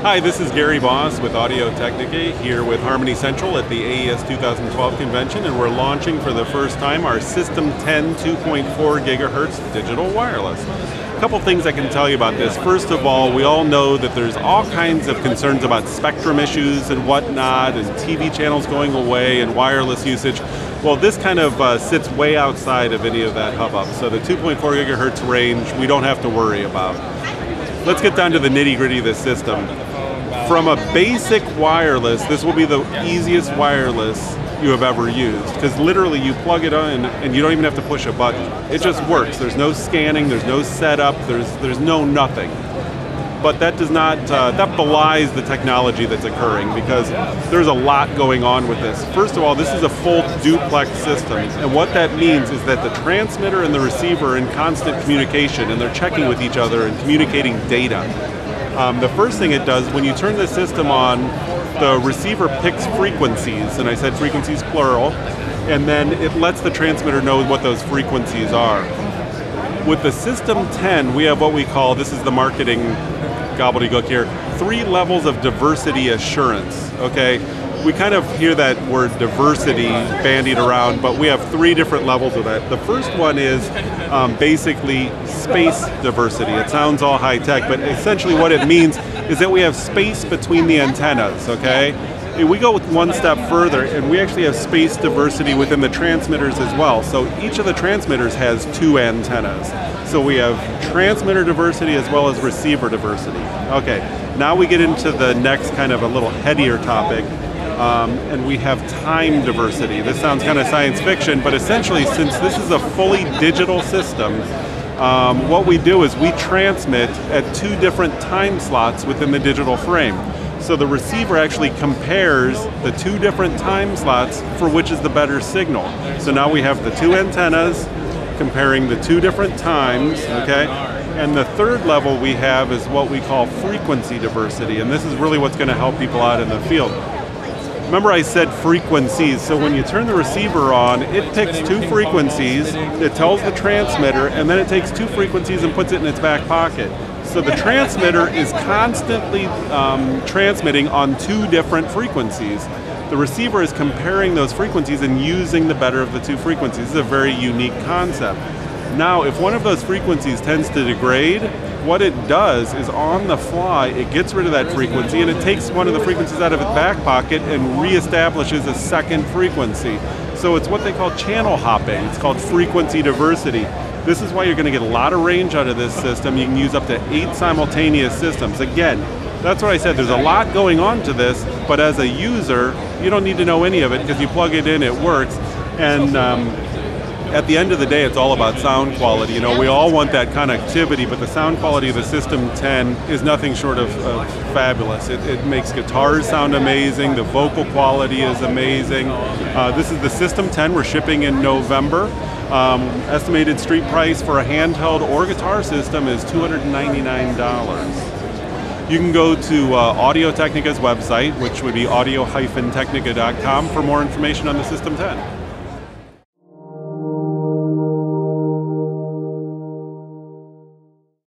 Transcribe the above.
Hi, this is Gary Voss with Audio-Technica here with Harmony Central at the AES 2012 convention, and we're launching for the first time our System 10 2.4 gigahertz digital wireless. A couple things I can tell you about this. First of all, we all know that there's all kinds of concerns about spectrum issues and whatnot, and TV channels going away and wireless usage. Well, this kind of sits way outside of any of that hubbub. So the 2.4 gigahertz range, we don't have to worry about. Let's get down to the nitty-gritty of this system. From a basic wireless, this will be the easiest wireless you have ever used, because literally you plug it in and you don't even have to push a button. It just works. There's no scanning, there's no setup, there's no nothing. But that does not, that belies the technology that's occurring, because there's a lot going on with this. First of all, this is a full duplex system, and what that means is that the transmitter and the receiver are in constant communication, and they're checking with each other and communicating data. The first thing it does, when you turn the system on, the receiver picks frequencies, and I said frequencies plural, and then it lets the transmitter know what those frequencies are. With the System 10, we have what we call, this is the marketing gobbledygook here, 3 levels of diversity assurance, okay? We kind of hear that word diversity bandied around, but we have 3 different levels of that. The first one is basically space diversity. It sounds all high-tech, but essentially what it means is that we have space between the antennas, okay? We go one step further, and we actually have space diversity within the transmitters as well. So each of the transmitters has 2 antennas. So we have transmitter diversity as well as receiver diversity. Okay, now we get into the next kind of a little headier topic. And we have time diversity. This sounds kind of science fiction, but essentially, since this is a fully digital system, what we do is we transmit at 2 different time slots within the digital frame. So the receiver actually compares the 2 different time slots for which is the better signal. So now we have the 2 antennas comparing the 2 different times, okay? And the third level we have is what we call frequency diversity, and this is really what's going to help people out in the field. Remember I said frequencies, so when you turn the receiver on, it picks 2 frequencies, it tells the transmitter, and then it takes 2 frequencies and puts it in its back pocket. So the transmitter is constantly transmitting on 2 different frequencies. The receiver is comparing those frequencies and using the better of the 2 frequencies. This is a very unique concept. Now, if one of those frequencies tends to degrade, what it does is on the fly, it gets rid of that frequency and it takes one of the frequencies out of its back pocket and reestablishes a second frequency. So it's what they call channel hopping. It's called frequency diversity. This is why you're going to get a lot of range out of this system. You can use up to 8 simultaneous systems. Again, that's what I said, there's a lot going on to this, but as a user, you don't need to know any of it because you plug it in, it works. And at the end of the day, it's all about sound quality. You know, we all want that connectivity, but the sound quality of the System 10 is nothing short of fabulous. It makes guitars sound amazing, the vocal quality is amazing. This is the System 10, we're shipping in November. Estimated street price for a handheld or guitar system is $299. You can go to Audio-Technica's website, which would be audio-technica.com, for more information on the System 10.